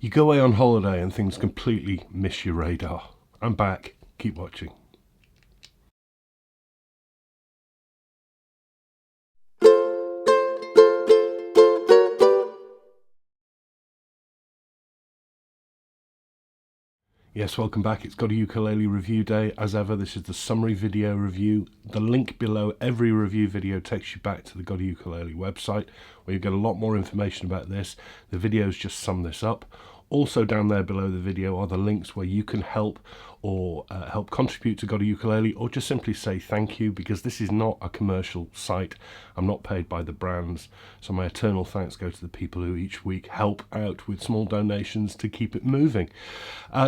You go away on holiday and things completely miss your radar. I'm back. Keep watching. Yes, welcome back. It's GotAUkulele review day. As ever, this is the summary video review. The link below every review video takes you back to the GotAUkulele website, where you get a lot more information about this. The videos just sum this up. Also down there below the video are the links where you can help or help contribute to GotAUkulele, or just simply say thank you, because this is not a commercial site. I'm not paid by the brands, so my eternal thanks go to the people who each week help out with small donations to keep it moving.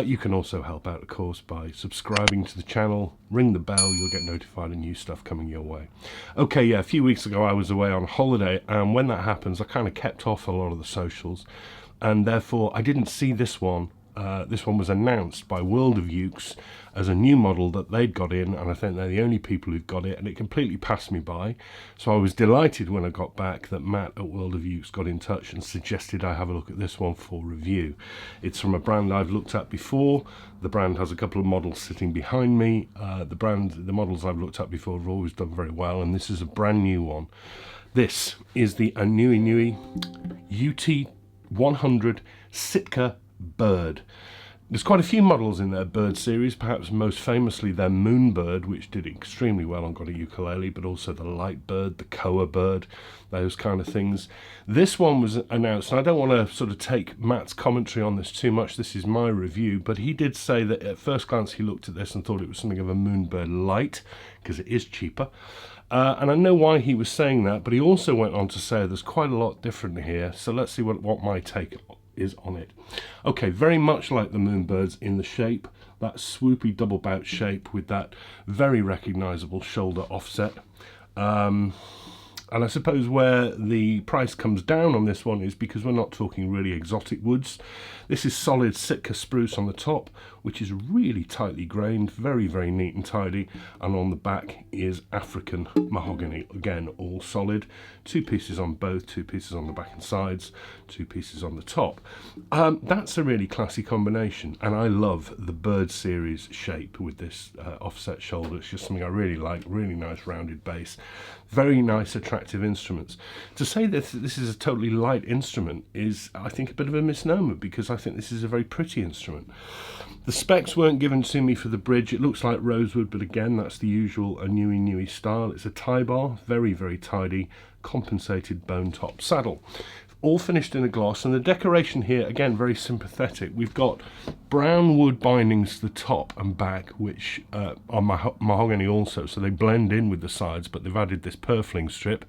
You can also help out, of course, by subscribing to the channel. Ring the bell, you'll get notified of new stuff coming your way. Okay, yeah, a few weeks ago I was away on holiday, and when that happens I kind of kept off a lot of the socials, and therefore I didn't see this one. This one was announced by World of Ukes as a new model that they'd got in, and I think they're the only people who've got it, and it completely passed me by. So I was delighted when I got back that Matt at World of Ukes got in touch and suggested I have a look at this one for review. It's from a brand I've looked at before. The brand has a couple of models sitting behind me. The models I've looked at before have always done very well, and this is a brand new one. This is the aNueNue UT100 Sitka Bird. There's quite a few models in their bird series, perhaps most famously their Moonbird, which did extremely well on GotAUkulele, but also the Light Bird, the Koa Bird, those kind of things. This one was announced, and I don't want to sort of take Matt's commentary on this too much, this is my review, but he did say that at first glance he looked at this and thought it was something of a Moonbird Light, because it is cheaper. And I know why he was saying that, but he also went on to say there's quite a lot different here, so let's see what my take is on it. Okay, very much like the Moonbirds in the shape, that swoopy double bout shape with that very recognizable shoulder offset. And I suppose where the price comes down on this one is because we're not talking really exotic woods. This is solid Sitka spruce on the top, which is really tightly grained, very, very neat and tidy. And on the back is African mahogany, again, all solid. 2 pieces on both, 2 pieces on the back and sides, 2 pieces on the top. That's a really classy combination, and I love the Bird series shape with this offset shoulder. It's just something I really like, really nice rounded base. Very nice, attractive instruments. To say that this is a totally light instrument is, I think, a bit of a misnomer, because I think this is a very pretty instrument. The specs weren't given to me for the bridge. It looks like rosewood, but again, that's the usual aNueNue style. It's a tie bar, very, very tidy, compensated bone top saddle. All finished in a gloss, and the decoration here, again, very sympathetic. We've got brown wood bindings to the top and back, which are mahogany also, so they blend in with the sides, but they've added this purfling strip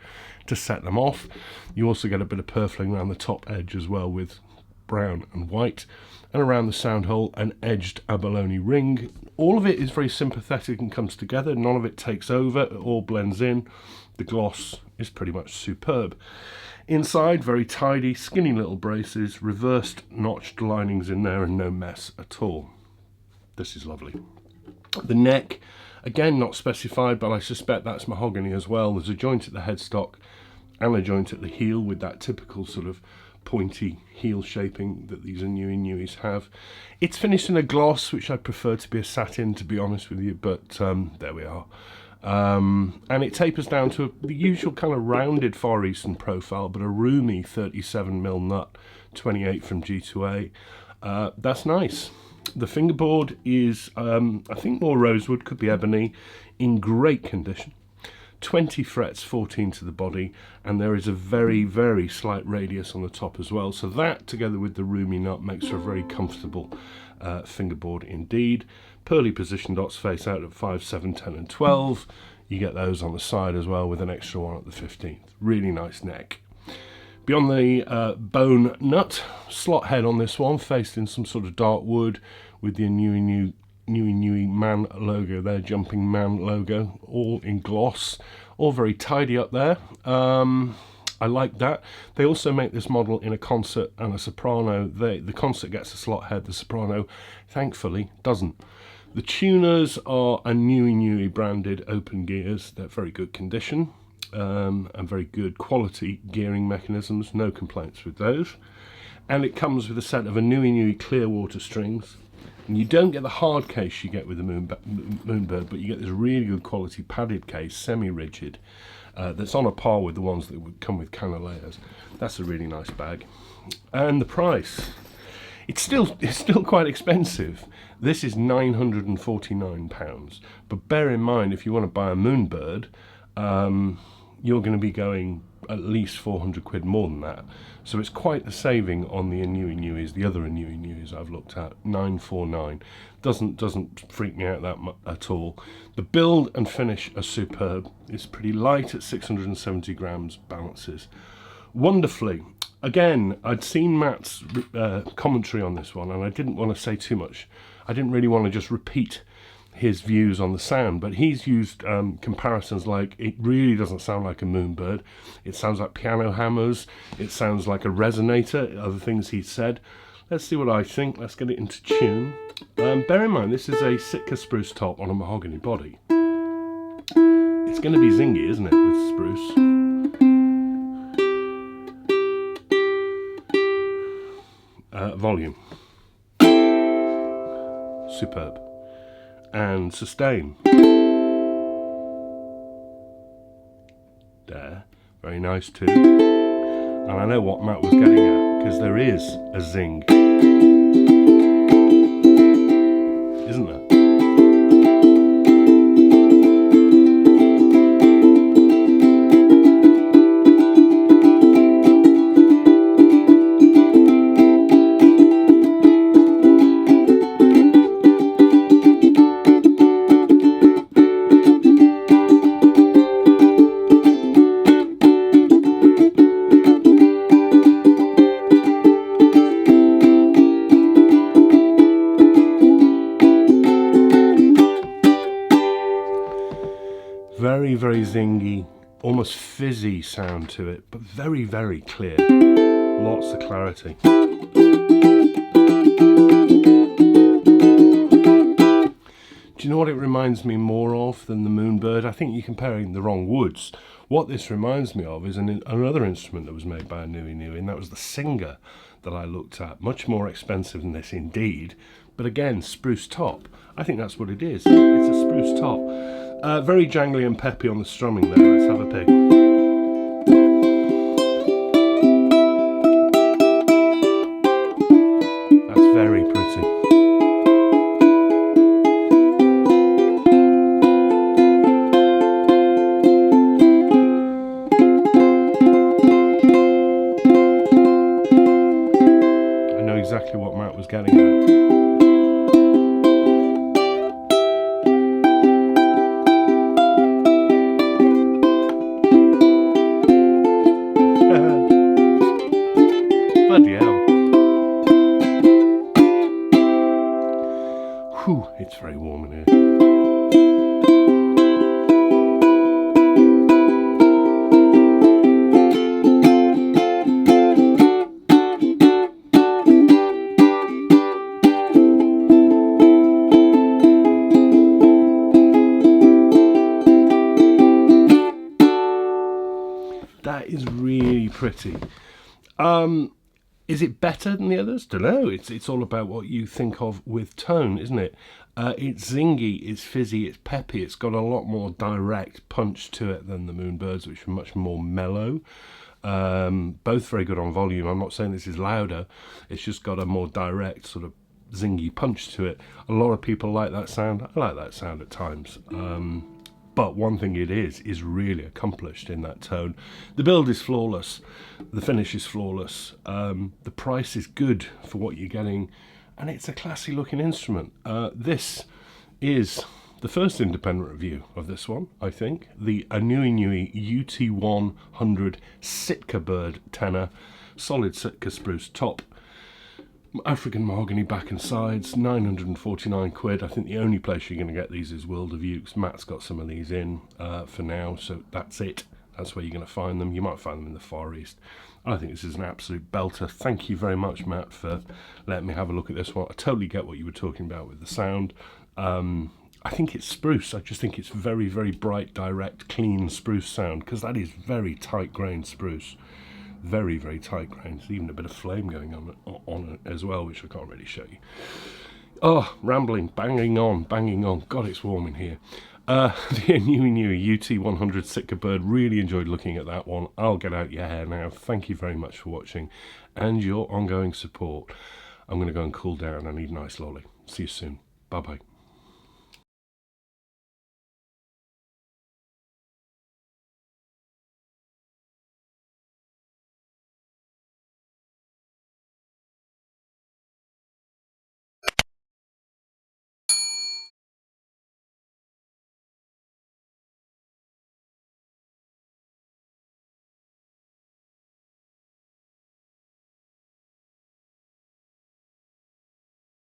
to set them off. You also get a bit of purfling around the top edge as well, with brown and white, and around the sound hole an edged abalone ring. All of it is very sympathetic and comes together. None of it takes over, it all blends in. The gloss is pretty much superb. Inside, very tidy, skinny little braces, reversed notched linings in there, and no mess at all. This is lovely. The neck, again, not specified, but I suspect that's mahogany as well. There's a joint at the headstock and a joint at the heel with that typical sort of pointy heel shaping that these aNueNues have. It's finished in a gloss, which I prefer to be a satin, to be honest with you, but there we are. And it tapers down to the usual kind of rounded Far Eastern profile, but a roomy 37mm nut, 28 from G2A. That's nice. The fingerboard is, I think, more rosewood, could be ebony, in great condition. 20 frets, 14 to the body, and there is a very, very slight radius on the top as well. So that, together with the roomy nut, makes for a very comfortable fingerboard indeed. Pearly position dots face out at 5, 7, 10 and 12. You get those on the side as well with an extra one at the 15th. Really nice neck. Beyond the bone nut, slot head on this one, faced in some sort of dark wood with the aNueNue man logo there, jumping man logo, all in gloss, all very tidy up there. I like that. They also make this model in a concert and a soprano. The concert gets a slot head, the soprano thankfully doesn't. The tuners are aNueNue branded open gears. They're very good condition and very good quality gearing mechanisms. No complaints with those. and it comes with a set of aNueNue clear water strings. And you don't get the hard case you get with the Moonbird, but you get this really good quality padded case, semi-rigid, that's on a par with the ones that would come with canaleas. That's a really nice bag. And the price, it's still quite expensive. This is £949, but bear in mind, if you want to buy a Moonbird, you're going to be going at least 400 quid more than that. So it's quite a saving on the aNueNues, the other aNueNues I've looked at. 949 doesn't freak me out that much at all. The build and finish are superb. It's pretty light at 670 grams, balances wonderfully. Again, I'd seen Matt's commentary on this one, and I didn't want to say too much. I didn't really want to just repeat his views on the sound, but he's used comparisons like it really doesn't sound like a Moonbird. It sounds like piano hammers. It sounds like a resonator, other things he said. Let's see what I think. Let's get it into tune. Bear in mind, this is a Sitka spruce top on a mahogany body. It's going to be zingy, isn't it, with spruce? Volume. Superb. And sustain. There. Very nice too. And I know what Matt was getting at, because there is a zing. Isn't there? Very, very zingy, almost fizzy sound to it, but very, very clear. Lots of clarity. Do you know what it reminds me more of than the Moonbird? I think you're comparing the wrong woods. What this reminds me of is another instrument that was made by aNueNue, and that was the Singer that I looked at. Much more expensive than this indeed, but again, spruce top. I think that's what it is. It's a spruce top. Very jangly and peppy on the strumming there. Let's have a pig. That's very pretty. I know exactly what Matt was getting at. Bloody hell. Whew, it's very warm in here. That is really pretty. Is it better than the others? Don't know. It's all about what you think of with tone, isn't it? It's zingy, it's fizzy, it's peppy. It's got a lot more direct punch to it than the Moonbirds, which are much more mellow. Both very good on volume. I'm not saying this is louder. It's just got a more direct sort of zingy punch to it. A lot of people like that sound. I like that sound at times. But one thing it is really accomplished in that tone. The build is flawless. The finish is flawless. The price is good for what you're getting. And it's a classy looking instrument. This is the first independent review of this one, I think. The aNueNue UT100 Sitka Bird tenor. Solid Sitka spruce top. African mahogany back and sides, 949 quid. I think the only place you're going to get these is World of Ukes. Matt's got some of these in for now, so that's it. That's where you're going to find them. You might find them in the Far East. I think this is an absolute belter. Thank you very much, Matt, for letting me have a look at this one. I totally get what you were talking about with the sound. I think it's spruce. I just think it's very, very bright, direct, clean spruce sound, because that is very tight-grained spruce. Very, very tight grains. Even a bit of flame going on it as well, which I can't really show you. Oh, rambling, banging on. God, it's warm in here. The aNueNue UT100 Sitka bird. Really enjoyed looking at that one. I'll get out your hair now. Thank you very much for watching and your ongoing support. I'm going to go and cool down. I need a nice lolly. See you soon. Bye-bye.